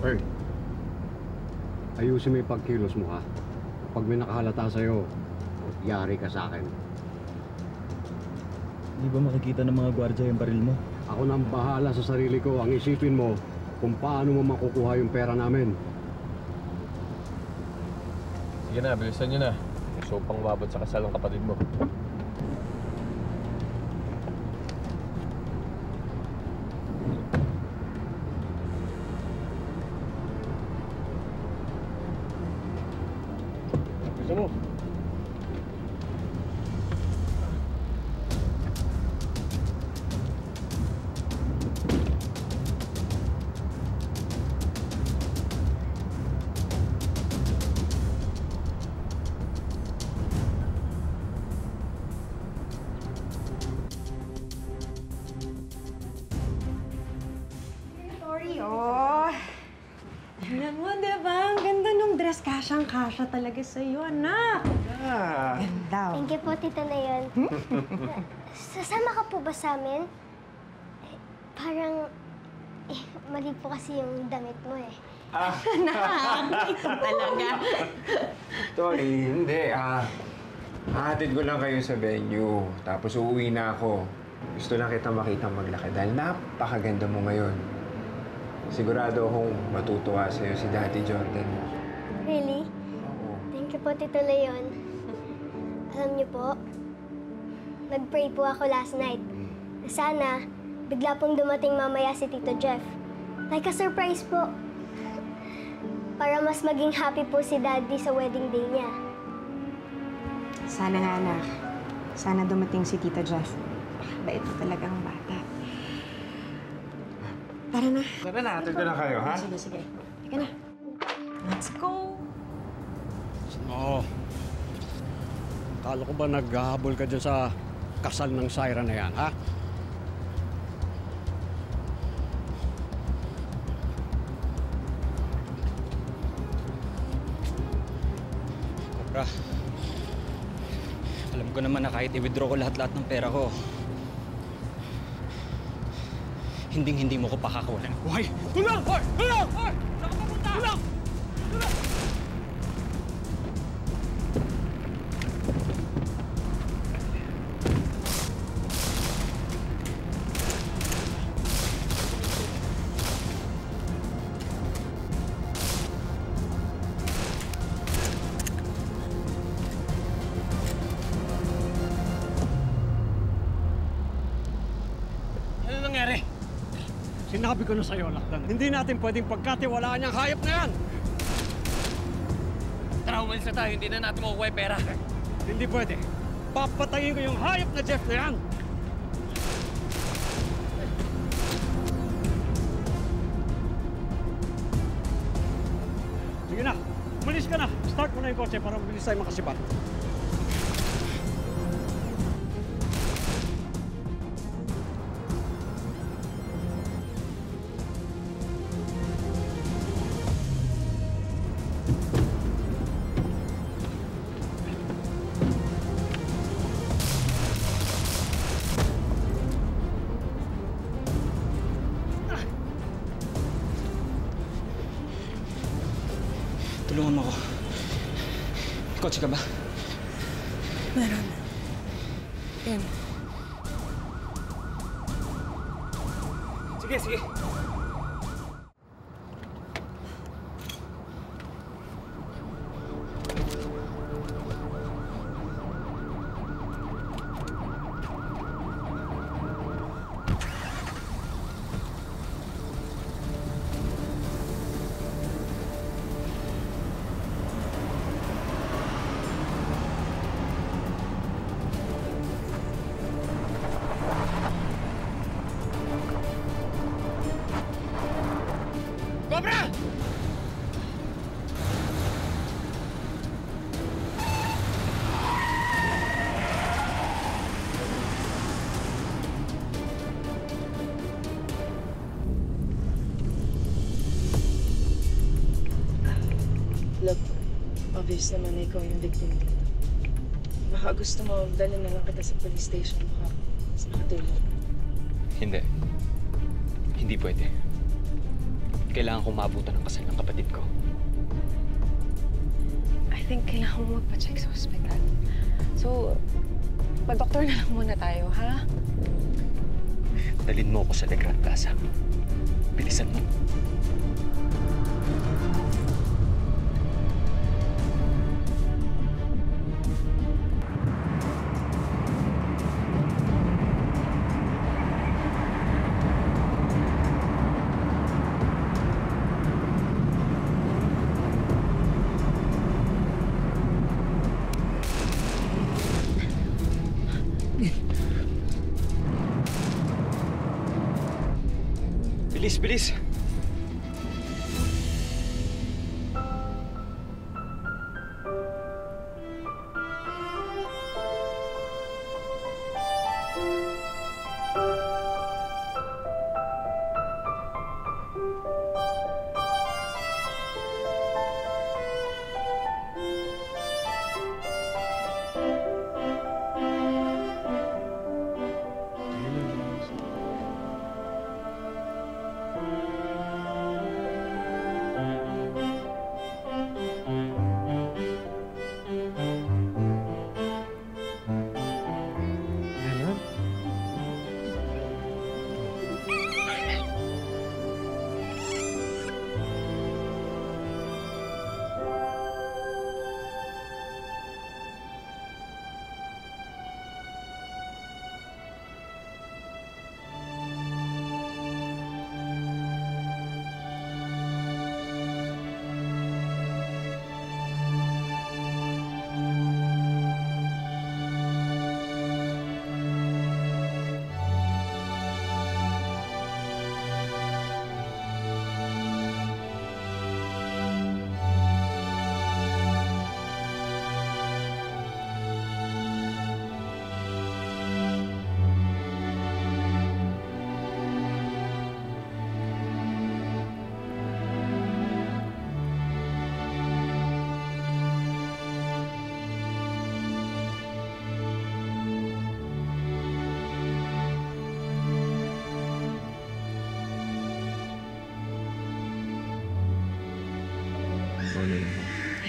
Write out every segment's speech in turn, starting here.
Hey, ayusin mo yung pagkilos mo, ha? Pag may nakahalata sa'yo, yari ka sa akin. Di ba makikita ng mga gwardya yung baril mo? Ako nang bahala sa sarili ko. Ang isipin mo kung paano mo makukuha yung pera namin. Sige na, bilisan nyo na. So pang umabot sa kasal ng kapatid mo. Bilisan mo. Tingnan mo, diba? Ang ganda nung dress. Kasyang-kasya talaga sa'yo, anak. Ganda. Thank you po, Tita Leon. Sasama ka po ba sa amin? Parang, mali po kasi yung damit mo eh. Talaga. Sorry, hindi. Hahatid ko lang kayo sa venue. Tapos uuwi na ako. Gusto lang kita makita maglakad dahil napakaganda mo ngayon. Sigurado akong matutuwa sa'yo si Daddy Jordan. Really? Oo. Thank you po, Tito Leon. Alam niyo po, nag-pray po ako last night. Sana, bigla pong dumating mamaya si Tito Jeff. Like a surprise po. Para mas maging happy po si Daddy sa wedding day niya. Sana nga, anak. Sana dumating si Tita Jeff. Bait mo talagang bata. Tara na. Tara na, hatid ko na kayo, ha? Sige, sige. Teka na. Let's go. Oo. Kala ko ba naghahabol ka dyan sa kasal ng Syra na yan, ha? Cobra, alam ko naman na kahit i-withdraw ko lahat-lahat ng pera ko, hindi mo ko pakakawalan. Buhay! Tulong! Hoy! Tulong! Hoy! Saan ka pupunta? Tulong! Tulong! Ano nangyari? Sinabi ko na sa'yo, Lakdan. Hindi natin pwedeng pagkatiwalaan yung hayop na yan! Tara, umalis na tayo. Hindi na natin makukuha yung pera. Hindi pwede. Papatayin ko yung hayop na Jeff na yan! Sige na, umalis ka na. Start mo na yung kotse para mabilis tayo makasibat. Tulungan mo ako. Kotse ka ba? Meron. Yan. Sige, sige. Cobra! Look, obvious naman na ikaw yung victim dito. Baka gusto mo, dalhin na lang kita sa police station. Baka mas makatulong. Hindi. Hindi pwede. Kailangan kong maabutan ng kasal ng kapatid ko. I think kailangan mo magpa-check sa ospital. So, pa-doktor na lang muna tayo, ha? Dalhin mo ako sa Le Grand Plaza. Bilisan mo. Bilis, bilis!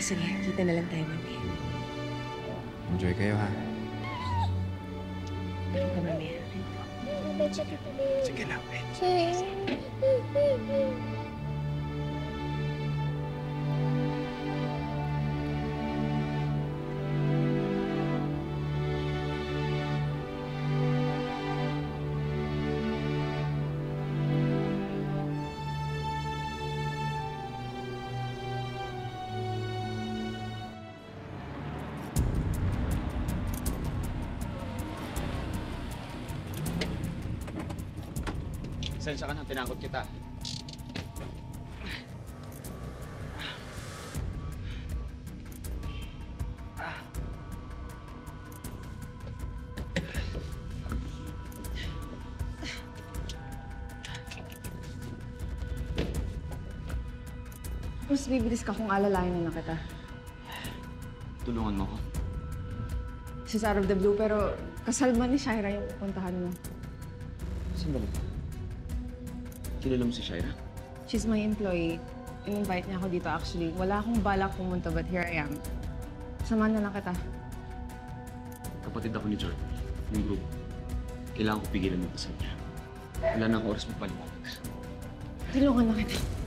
Sige, kita na lang tayo, mami. Enjoy kayo, ha? Ito, mami. Sige lang, Ben. Sensya ka na, tinakot kita. Mas bibilis ka kung alalayan na kita. Tulungan mo ko. This is out of the blue, pero kasal ba ni Shaira yung pupuntahan mo? Saan ba? Kilala mo si Shaira? She's my employee. In-invite niya ako dito actually. Wala akong balak pumunta, but here I am. Samahan na lang kita. Kapatid ako ni Jordan, yung group. Kailangan ko pigilan mo kasal niya. Wala nang oras magpaliwanag. Tulungan na kita.